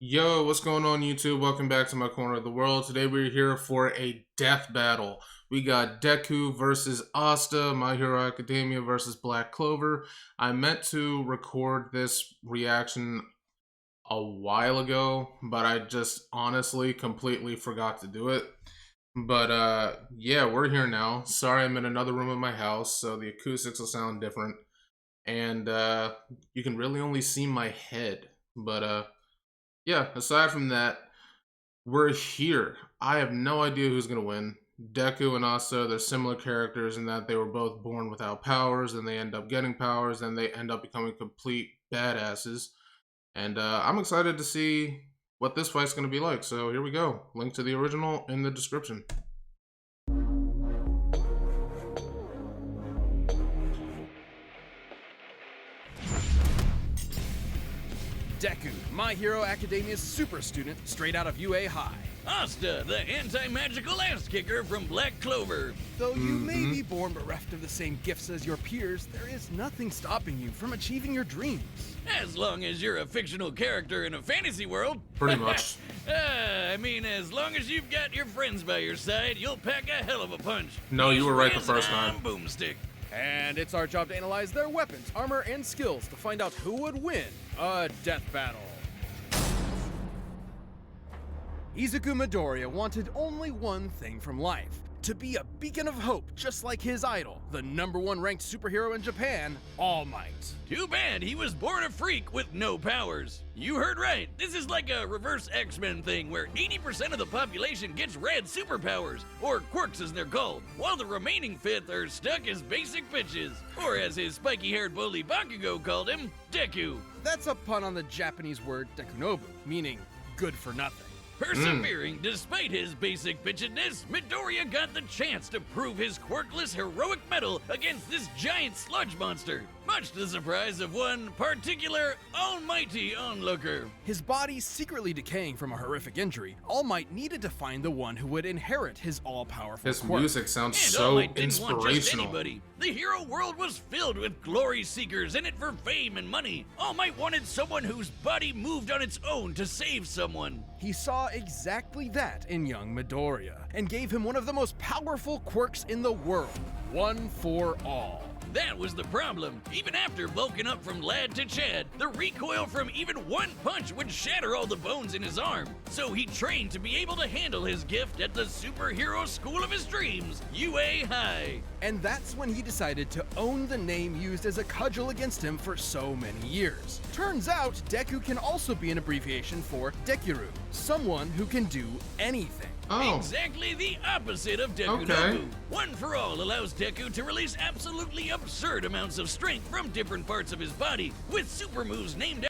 Yo, what's going on YouTube? Welcome back to my corner of the world. Today we're here for a death battle. We got Deku versus Asta, My Hero Academia versus Black Clover. I meant to record this reaction a while ago, but I just honestly completely forgot to do it. But yeah, we're here now. Sorry, I'm in another room of my house, so the acoustics will sound different. And you can really only see my head. But yeah, aside from that, we're here. I have no idea who's going to win. Deku and Asta, they're similar characters in that they were both born without powers, and they end up getting powers, and they end up becoming complete badasses. And I'm excited to see what this fight's going to be like. So here we go. Link to the original in the description. Deku, My Hero Academia's super student straight out of UA High. Asta, the anti-magical ass kicker from Black Clover. Though you may be born bereft of the same gifts as your peers, there is nothing stopping you from achieving your dreams. As long as you're a fictional character in a fantasy world. Pretty much. I mean, as long as you've got your friends by your side, you'll pack a hell of a punch. No, you were right the first Wisdom time. Boomstick. And it's our job to analyze their weapons, armor, and skills to find out who would win a death battle. Izuku Midoriya wanted only one thing from life: to be a beacon of hope, just like his idol, the #1 ranked superhero in Japan, All Might. Too bad he was born a freak with no powers. You heard right. This is like a reverse X-Men thing where 80% of the population gets rad superpowers, or quirks as they're called, while the remaining fifth are stuck as basic bitches, or as his spiky-haired bully Bakugo called him, Deku. That's a pun on the Japanese word dekunobu, meaning good for nothing. Persevering despite his basic bitchedness, Midoriya got the chance to prove his quirkless heroic mettle against this giant sludge monster, much to the surprise of one particular almighty onlooker. His body secretly decaying from a horrific injury, All Might needed to find the one who would inherit his all-powerful This quirk. music sounds And so All Might didn't want just inspirational. anybody. The hero world was filled with glory seekers in it for fame and money. All Might wanted someone whose body moved on its own to save someone. He saw exactly that in young Midoriya, and gave him one of the most powerful quirks in the world, One for All. That was the problem. Even after bulking up from lad to Chad, the recoil from even one punch would shatter all the bones in his arm. So he trained to be able to handle his gift at the superhero school of his dreams, UA High. And that's when he decided to own the name used as a cudgel against him for so many years. Turns out, Deku can also be an abbreviation for Dekiru, someone who can do anything. Oh, Exactly the opposite of Deku Okay. Nobu. One for All allows Deku to release absolutely absurd amounts of strength from different parts of his body, with super moves named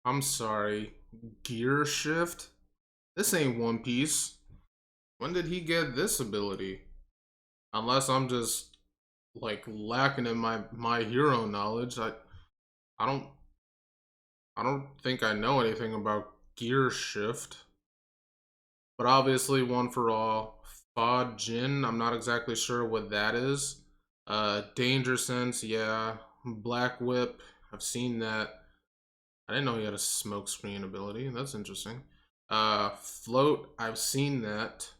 I'm sorry. Gear shift? This ain't One Piece. When did he get this ability? Unless I'm just like lacking in my hero knowledge. I don't think I know anything about gear shift. But obviously One for All. Fa Jin, I'm not exactly sure what that is. Danger Sense, yeah. Black Whip, I've seen that. I didn't know he had a smoke screen ability. That's interesting. Float, I've seen that.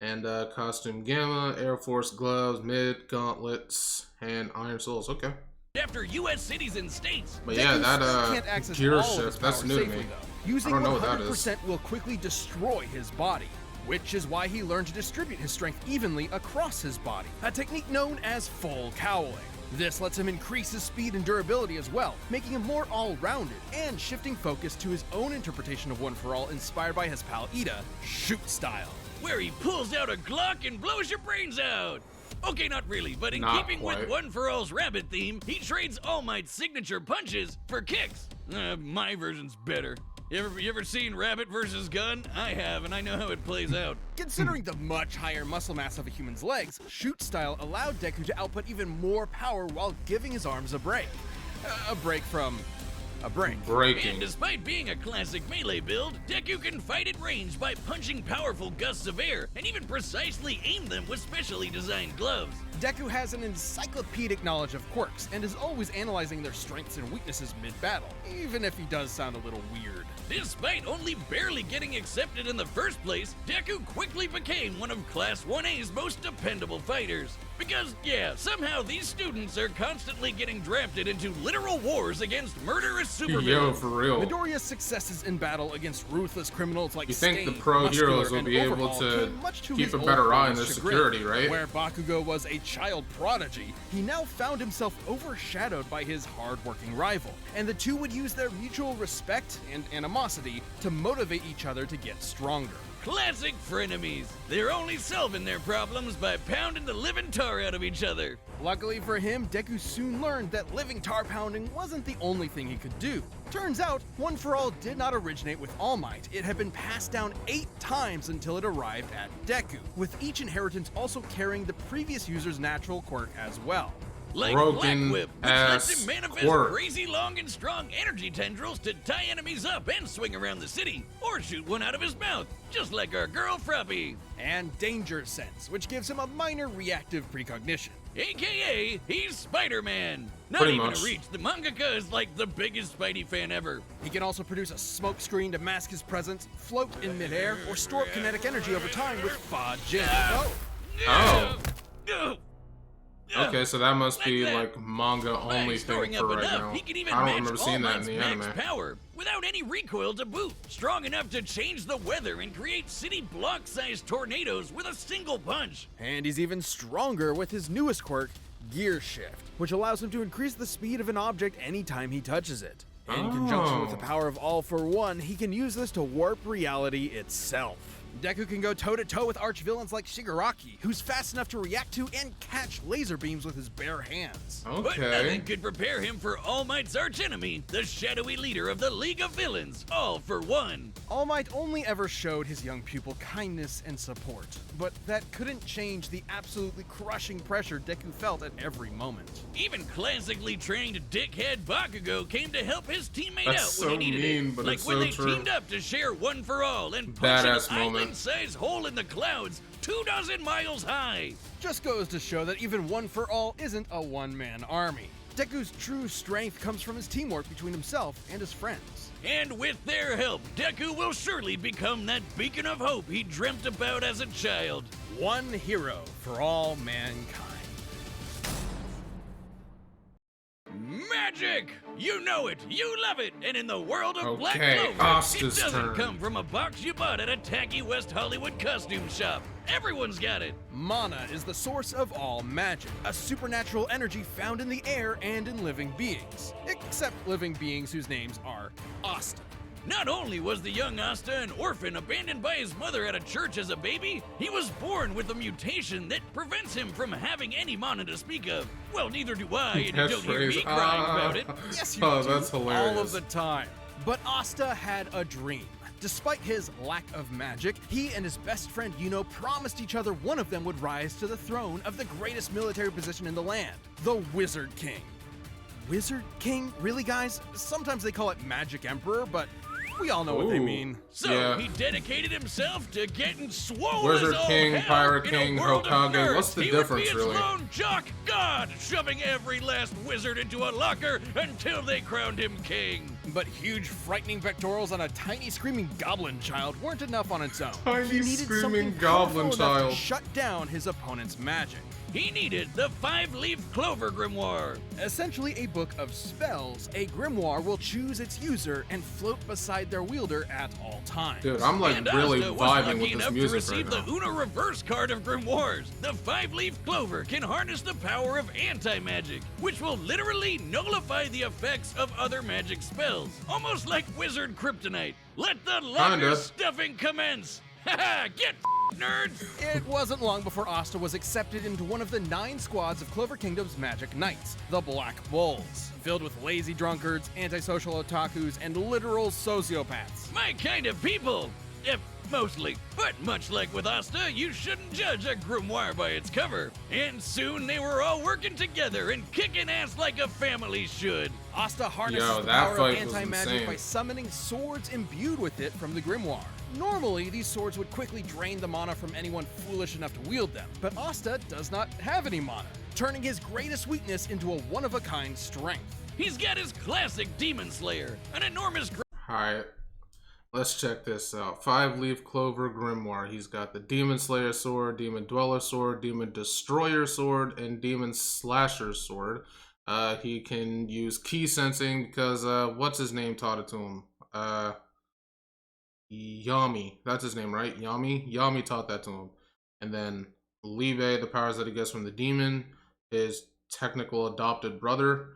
And Costume Gamma, Air Force Gloves, Mid, Gauntlets, and Iron Souls. Okay. after U.S. cities and states. But yeah, Deku still that can't access gear all of his shift, that's power new to safely, me. though. Using I don't know what that 100% will quickly destroy his body, which is why he learned to distribute his strength evenly across his body, a technique known as full cowling. This lets him increase his speed and durability as well, making him more all-rounded, and shifting focus to his own interpretation of One for All inspired by his pal Ida, shoot style. Where he pulls out a Glock and blows your brains out. Okay, not really, but in Not keeping quite. with One for All's rabbit theme, he trades All Might's signature punches for kicks. My version's better. You ever seen Rabbit versus Gun? I have, and I know how it plays out. Considering the much higher muscle mass of a human's legs, shoot style allowed Deku to output even more power while giving his arms a break. A break from a break. And Breaking. despite being a classic melee build, Deku can fight at range by punching powerful gusts of air and even precisely aim them with specially designed gloves. Deku has an encyclopedic knowledge of quirks and is always analyzing their strengths and weaknesses mid-battle, even if he does sound a little weird. Despite only barely getting accepted in the first place, Deku quickly became one of Class 1A's most dependable fighters. Because, yeah, somehow these students are constantly getting drafted into literal wars against murderous Yo, supervillains. for real. Midoriya's successes in battle against ruthless criminals like You think Stain, the pro Muscular, heroes will and be able Overhaul to came much to keep his a old better eye on friend's their chagrin. security, right? Where Bakugo was a child prodigy, he now found himself overshadowed by his hard-working rival, and the two would use their mutual respect and animosity to motivate each other to get stronger. Classic frenemies. They're only solving their problems by pounding the living tar out of each other. Luckily for him, Deku soon learned that living tar pounding wasn't the only thing he could do. Turns out, One For All did not originate with All Might. It had been passed down 8 times until it arrived at Deku, with each inheritance also carrying the previous user's natural quirk as well. Like Broken Black Whip, which ass lets him manifest quirk. crazy long and strong energy tendrils to tie enemies up and swing around the city, or shoot one out of his mouth, just like our girl Froppy. And Danger Sense, which gives him a minor reactive precognition. AKA, he's Spider-Man. Not Pretty even much. a reach, the mangaka is like the biggest Spidey fan ever. He can also produce a smoke screen to mask his presence, float in midair, or store up kinetic energy over time with Fa Jin. Oh. Ugh. Okay, so that must be that. like manga By only thing storing for up right enough, now. he can even I don't match remember All seeing that in Might's the max anime. power without any recoil to boot. Strong enough to change the weather and create city block-sized tornadoes with a single punch. And he's even stronger with his newest quirk, Gear Shift, which allows him to increase the speed of an object anytime he touches it. In conjunction with the power of All For One, he can use this to warp reality itself. Deku can go toe-to-toe with arch-villains like Shigaraki, who's fast enough to react to and catch laser beams with his bare hands. But Okay. nothing could prepare him for All Might's archenemy, the shadowy leader of the League of Villains, All For One. All Might only ever showed his young pupil kindness and support, but that couldn't change the absolutely crushing pressure Deku felt at every moment. Even classically trained dickhead Bakugo came to help his teammate That's out so when he needed mean, it. but Like it's when so they true. teamed up to share One For All and punch Badass an moment. island-sized hole in the clouds 24 miles high. Just goes to show that even One For All isn't a one-man army. Deku's true strength comes from his teamwork between himself and his friends. And with their help, Deku will surely become that beacon of hope he dreamt about as a child. One hero for all mankind. Magic! You know it, you love it, and in the world of Black Okay, Clover, Asta's it doesn't turn. come from a box you bought at a tacky West Hollywood costume shop. Everyone's got it. Mana is the source of all magic, a supernatural energy found in the air and in living beings. Except living beings whose names are Asta. Not only was the young Asta an orphan abandoned by his mother at a church as a baby, he was born with a mutation that prevents him from having any mana to speak of. Well, neither do I, and you don't hear me Catchphrase. crying about it. Yes, you Oh, do, that's hilarious. all of the time. But Asta had a dream. Despite his lack of magic, he and his best friend Yuno promised each other one of them would rise to the throne of the greatest military position in the land, the Wizard King. Wizard King? Really, guys? Sometimes they call it Magic Emperor, but we all know what they Ooh. mean. So Yeah. he dedicated himself to getting swole Wizard as all King, hell Pirate in a King, world of Hokage, nerds. what's the He difference, would be its really? lone jock god, shoving every last wizard into a locker until they crowned him king. But huge, frightening pectorals on a tiny, screaming goblin child weren't enough on its own. Tiny, he needed screaming something goblin powerful enough child. to shut down his opponent's magic. He needed the 5-leaf Clover grimoire. Essentially a book of spells, a grimoire will choose its user and float beside their wielder at all times. Dude, I'm like And really Asta was vibing lucky with this enough to music receive right the now. Una reverse card of grimoires. The 5-leaf Clover can harness the power of anti-magic, which will literally nullify the effects of other magic spells. Almost like wizard kryptonite. Let the locker Kinda. stuffing commence. Haha, get nerds! It wasn't long before Asta was accepted into one of the 9 squads of Clover Kingdom's Magic Knights, the Black Bulls, filled with lazy drunkards, antisocial otakus, and literal sociopaths. My kind of people. Mostly. But much like with Asta, you shouldn't judge a grimoire by its cover. And soon they were all working together and kicking ass like a family should. Asta harnesses Yo, the that power of fight was anti-magic insane. by summoning swords imbued with it from the grimoire. Normally, these swords would quickly drain the mana from anyone foolish enough to wield them, but Asta does not have any mana, turning his greatest weakness into a one-of-a-kind strength. He's got his classic Demon Slayer, an enormous Alright, let's check this out. 5-leaf Clover Grimoire. He's got the Demon Slayer Sword, Demon Dweller Sword, Demon Destroyer Sword, and Demon Slasher Sword. He can use key sensing because, what's his name taught it to him? Yami. That's his name, right? Yami? Yami taught that to him. And then Libe, the powers that he gets from the demon, his technical adopted brother.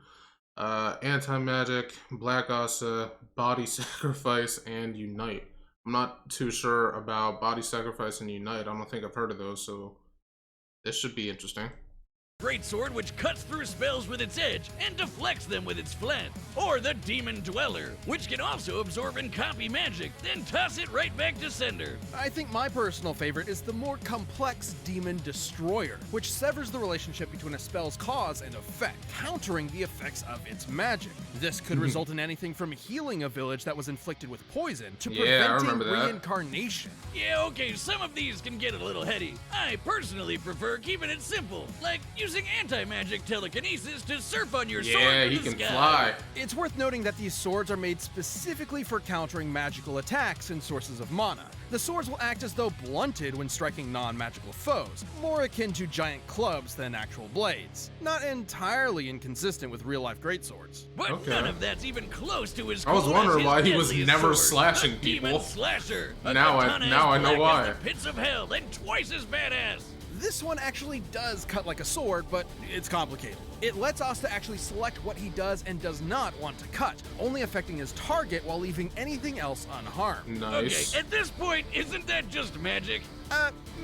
Anti-magic, Black Asta, Body Sacrifice, and Unite. I'm not too sure about Body Sacrifice and Unite. I don't think I've heard of those, so this should be interesting. Greatsword which cuts through spells with its edge and deflects them with its flat. Or the Demon Dweller, which can also absorb and copy magic, then toss it right back to sender. I think my personal favorite is the more complex Demon Destroyer, which severs the relationship between a spell's cause and effect, countering the effects of its magic. This could result in anything from healing a village that was inflicted with poison to preventing reincarnation. Yeah, okay, some of these can get a little heady. I personally prefer keeping it simple, like using anti-magic telekinesis to surf on your sword Yeah, through he the can sky. fly. It's worth noting that these swords are made specifically for countering magical attacks and sources of mana. The swords will act as though blunted when striking non-magical foes, more akin to giant clubs than actual blades. Not entirely inconsistent with real-life greatswords. But Okay. none of that's even close to his I was cool wondering as why his he was deadliest never sword, slashing the Demon people. Slasher. A Now I katana know as black why. as the pits of hell and twice as badass. This one actually does cut like a sword, but it's complicated. It lets Asta actually select what he does and does not want to cut, only affecting his target while leaving anything else unharmed. Nice. Okay, at this point, isn't that just magic?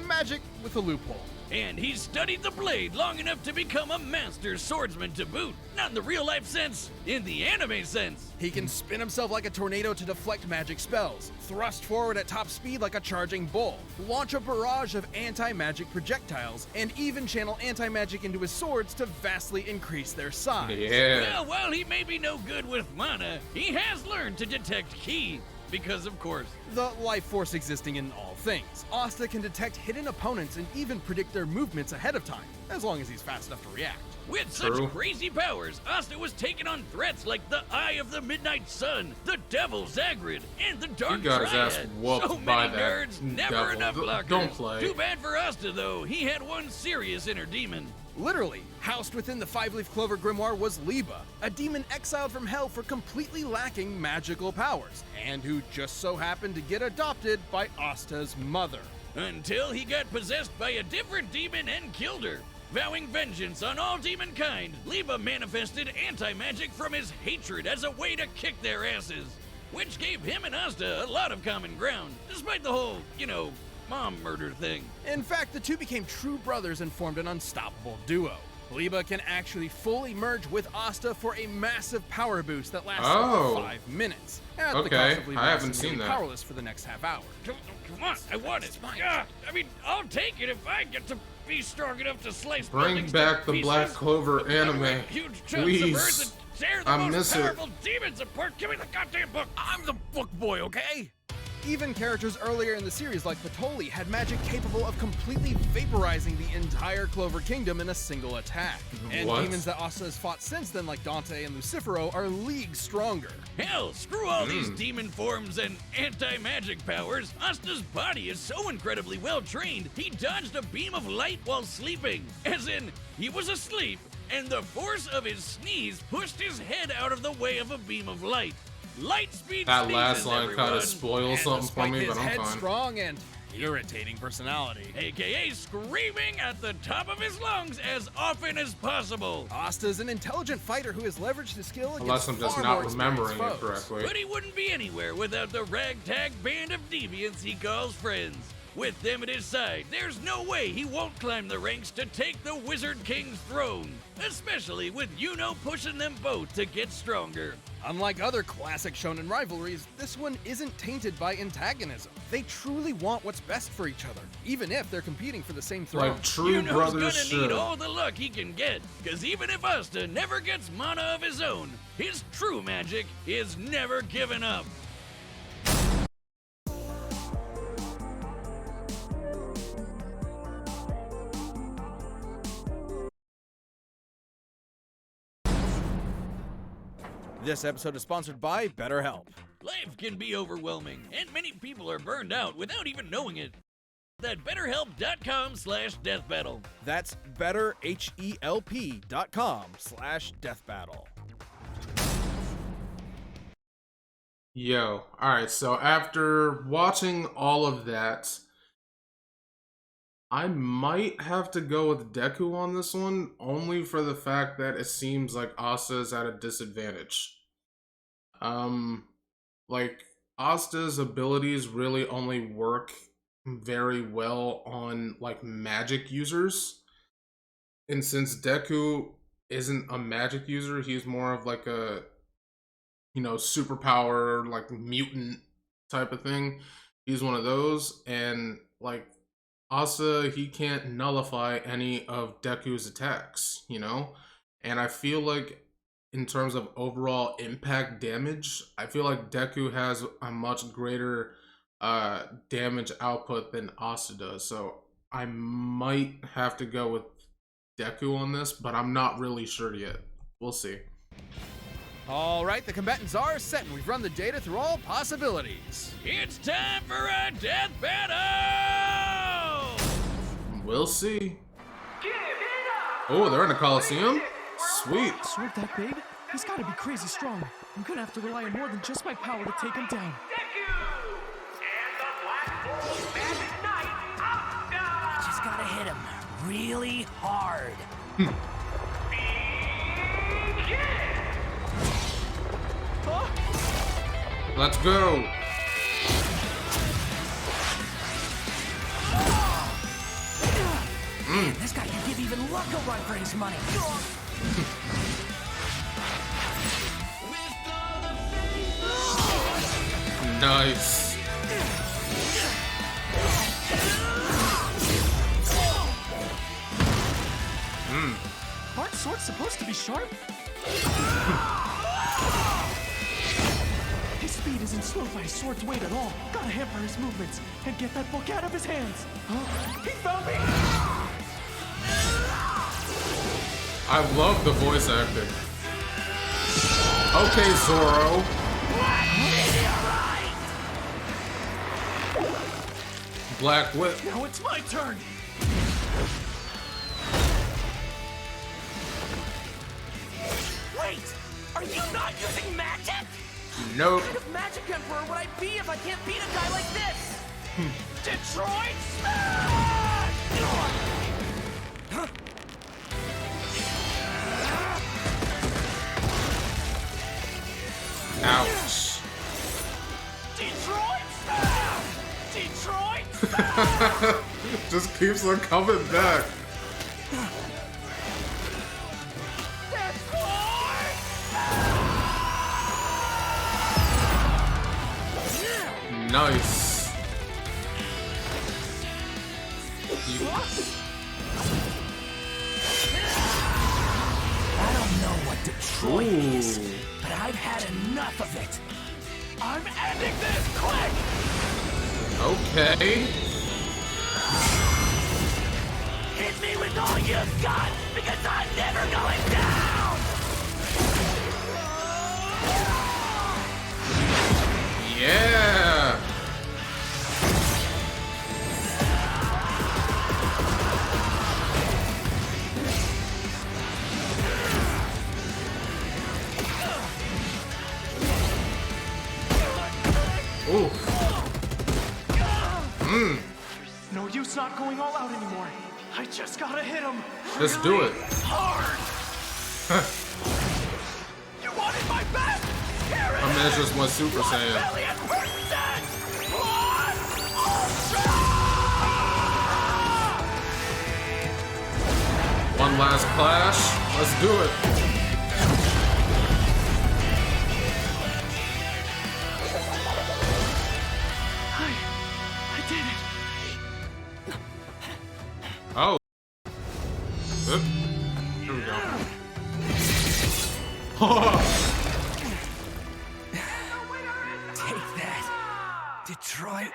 Magic with a loophole. And he's studied the blade long enough to become a master swordsman to boot. Not in the real life sense, in the anime sense. He can spin himself like a tornado to deflect magic spells, thrust forward at top speed like a charging bull, launch a barrage of anti-magic projectiles, and even channel anti-magic into his swords to vastly increase their size. Yeah. Well, while he may be no good with mana, he has learned to detect ki. Because, of course, The life force existing in all things, Asta can detect hidden opponents and even predict their movements ahead of time, as long as he's fast enough to react. with True. such crazy powers, Asta was taking on threats like the Eye of the Midnight Sun, the Devil Zagrid, and the Dark He got his Triad. ass whooped So by many that nerds, never devil. enough blockers. Don't play. Too bad for Asta, though. He had one serious inner demon. Literally, housed within the 5-leaf Clover Grimoire was Liba, a demon exiled from hell for completely lacking magical powers, and who just so happened to get adopted by Asta's mother. Until he got possessed by a different demon and killed her. Vowing vengeance on all demon kind, Liba manifested anti-magic from his hatred as a way to kick their asses. Which gave him and Asta a lot of common ground, despite the whole, mom murder thing. In fact, the two became true brothers and formed an unstoppable duo. Liba can actually fully merge with Asta for a massive power boost that lasts Oh. 5 minutes. At the Okay, cost of Liba I haven't being seen that. powerless for the next half hour. Come on, I want it. Yeah, I'll take it if I get to be strong enough to slice Bring buildings back to the Black pieces, Clover anime. rip huge chunks of Please. earth and tear the I most miss it. powerful demons apart. Give me the goddamn book. I'm the book boy, okay? Even characters earlier in the series like Patoli had magic capable of completely vaporizing the entire Clover Kingdom in a single attack. And What? demons that Asta has fought since then like Dante and Lucifero are leagues stronger. Hell, screw all these demon forms and anti-magic powers. Asta's body is so incredibly well trained, he dodged a beam of light while sleeping. As in, he was asleep, and the force of his sneeze pushed his head out of the way of a beam of light. Light speed That sneezes, last line kind everyone. of spoils And something for despite me, his but I'm fine. headstrong and irritating personality, AKA screaming at the top of his lungs as often as possible. Asta is an intelligent fighter who has leveraged his skill Unless against I'm just far not more experienced remembering it foes. correctly. But he wouldn't be anywhere without the ragtag band of deviants he calls friends. With them at his side, there's no way he won't climb the ranks to take the Wizard King's throne, especially with Yuno pushing them both to get stronger. Unlike other classic shonen rivalries, this one isn't tainted by antagonism. They truly want what's best for each other, even if they're competing for the same throne. Like true Yuno's brothers gonna should. need all the luck he can get, cause even if Asta never gets mana of his own, his true magic is never given up. This episode is sponsored by BetterHelp. Life can be overwhelming, and many people are burned out without even knowing it. At BetterHelp.com/deathbattle. That's BetterHelp.com/deathbattle. Yo, alright, so after watching all of that, I might have to go with Deku on this one, only for the fact that it seems like Asta is at a disadvantage. Like, Asta's abilities really only work very well on, like, magic users. And since Deku isn't a magic user, he's more of like a, you know, superpower, like mutant type of thing. He's one of those, and like Asta, he can't nullify any of Deku's attacks, you know? And I feel like in terms of overall impact damage, I feel like Deku has a much greater damage output than Asta does. So I might have to go with Deku on this, but I'm not really sure yet. We'll see. All right, the combatants are set, and we've run the data through all possibilities. It's time for a death battle! We'll see. Oh, they're in a Coliseum? Sweet. Sword that big? He's gotta be crazy strong. I'm gonna have to rely on more than just my power to take him down. Deku! And the Black Bull Magic Knight, Asta! Just gotta hit him really hard. Let's go. This guy can give even luck a run for his money. Nice. Aren't swords supposed to be sharp? His speed isn't slowed by his sword's weight at all. Gotta hamper his movements and get that book out of his hands. Huh? He found me! I love the voice acting. Okay, Zoro. Black Whip. Now it's my turn! Wait, are you not using magic? Nope. What kind of magic emperor would I be if I can't beat a guy like this? Detroit Smash! Ouch. Detroit Smash! Detroit Smash! Just keeps on coming back. Nice. I don't know what Detroit is, Ooh. but I've had enough of it. I'm ending this quick! Okay. Hit me with all you've got, because I'm never going down! Yeah. Ooh. No use not going all out anymore. I just gotta hit him. Just do it. Hard! You wanted my best? Here it My man just went Super Saiyan. million percent! Blood Ultra! One last clash. Let's do it. I did it. Oh. Oop. Here we go. Take that, Detroit.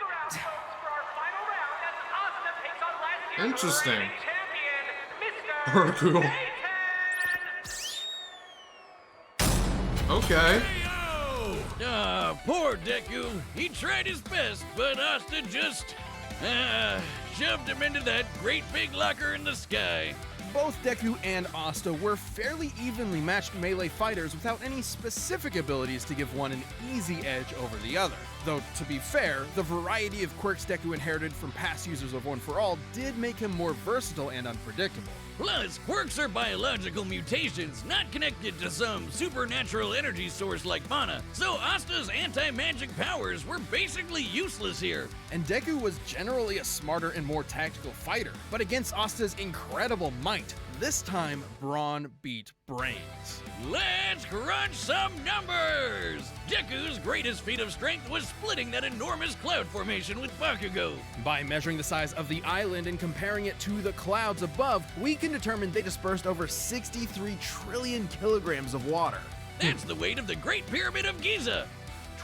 Interesting. Deku. Okay. Poor Deku. He tried his best, but Asta just shoved him into that great big locker in the sky. Both Deku and Asta were fairly evenly matched melee fighters without any specific abilities to give one an easy edge over the other. Though, to be fair, the variety of quirks Deku inherited from past users of One For All did make him more versatile and unpredictable. Plus, quirks are biological mutations, not connected to some supernatural energy source like mana, so Asta's anti-magic powers were basically useless here. And Deku was generally a smarter and more tactical fighter, but against Asta's incredible might, this time brawn beat brains. Let's crunch some numbers! Deku's greatest feat of strength was splitting that enormous cloud formation with Bakugo. By measuring the size of the island and comparing it to the clouds above, we can determine they dispersed over 63 trillion kilograms of water. That's the weight of the Great Pyramid of Giza.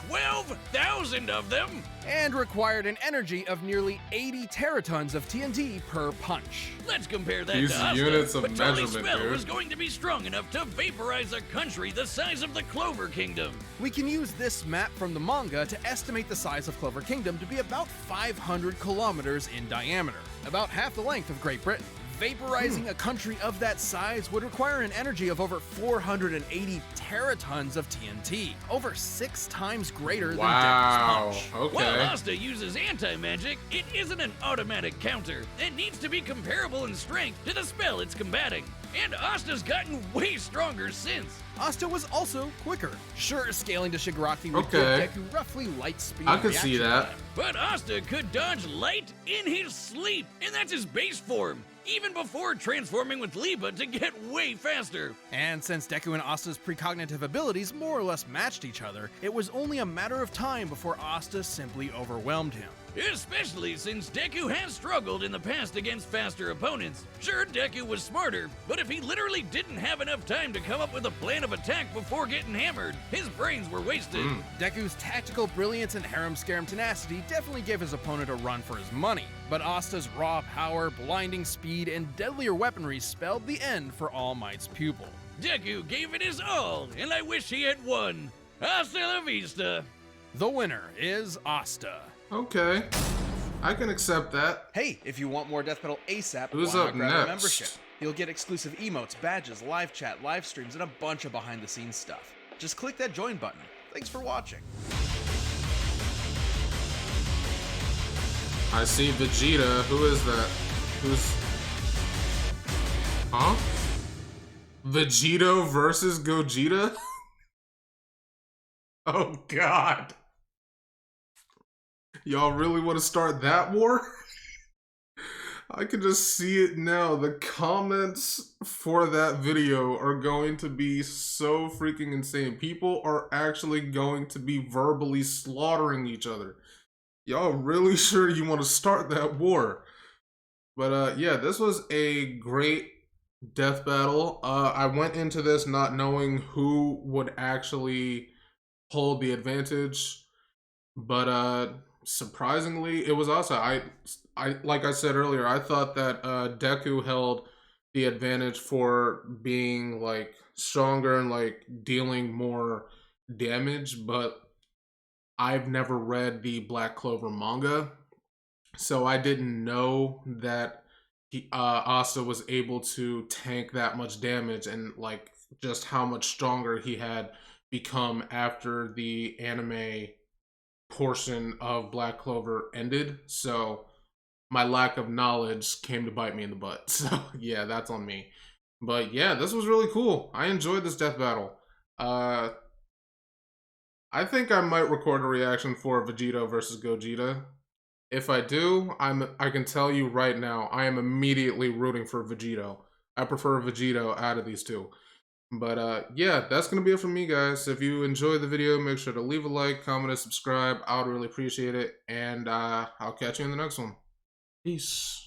12,000 of them! And required an energy of nearly 80 teratons of TNT per punch. Let's compare that These to Asta. units of but Tony's measurement, spell dude. was going to be strong enough to vaporize a country the size of the Clover Kingdom. We can use this map from the manga to estimate the size of Clover Kingdom to be about 500 kilometers in diameter, about half the length of Great Britain. Vaporizing a country of that size would require an energy of over 480 teratons of TNT, over 6 times greater than Wow. Deku's punch. While Okay. Asta uses anti-magic, it isn't an automatic counter. It needs to be comparable in strength to the spell it's combating. And Asta's gotten way stronger since. Asta was also quicker. Sure, scaling to Shigaraki would Okay. give Deku roughly light speed. I and could see reaction that. time. But Asta could dodge light in his sleep, and that's his base form, even before transforming with Liba to get way faster. And since Deku and Asta's precognitive abilities more or less matched each other, it was only a matter of time before Asta simply overwhelmed him. Especially since Deku has struggled in the past against faster opponents. Sure, Deku was smarter, but if he literally didn't have enough time to come up with a plan of attack before getting hammered, his brains were wasted. Deku's tactical brilliance and harem-scarum tenacity definitely gave his opponent a run for his money, but Asta's raw power, blinding speed, and deadlier weaponry spelled the end for All Might's pupil. Deku gave it his all, and I wish he had won. Hasta la vista. The winner is Asta. Okay. I can accept that. Hey, if you want more Death Battle ASAP, Who's why up not grab a next? membership? You'll get exclusive emotes, badges, live chat, live streams, and a bunch of behind-the-scenes stuff. Just click that join button. Thanks for watching. I see Vegeta. Who is that? Who's... Huh? Vegito versus Gogeta? Oh, God. Y'all really want to start that war? I can just see it now. The comments for that video are going to be so freaking insane. People are actually going to be verbally slaughtering each other. Y'all really sure you want to start that war? But yeah, this was a great death battle. I went into this not knowing who would actually hold the advantage, but surprisingly, it was Asta. I like I said earlier, I thought that Deku held the advantage for being like stronger and like dealing more damage, but I've never read the Black Clover manga, so I didn't know that Asta was able to tank that much damage and like just how much stronger he had become after the anime portion of Black Clover ended. So my lack of knowledge came to bite me in the butt. So yeah, that's on me. But yeah, this was really cool. I enjoyed this death battle. I think I might record a reaction for Vegito versus Gogeta. If I do, I can tell you right now, I am immediately rooting for Vegito. I prefer Vegito out of these two. But yeah, that's going to be it from me, guys. If you enjoyed the video, make sure to leave a like, comment, and subscribe. I would really appreciate it. And I'll catch you in the next one. Peace.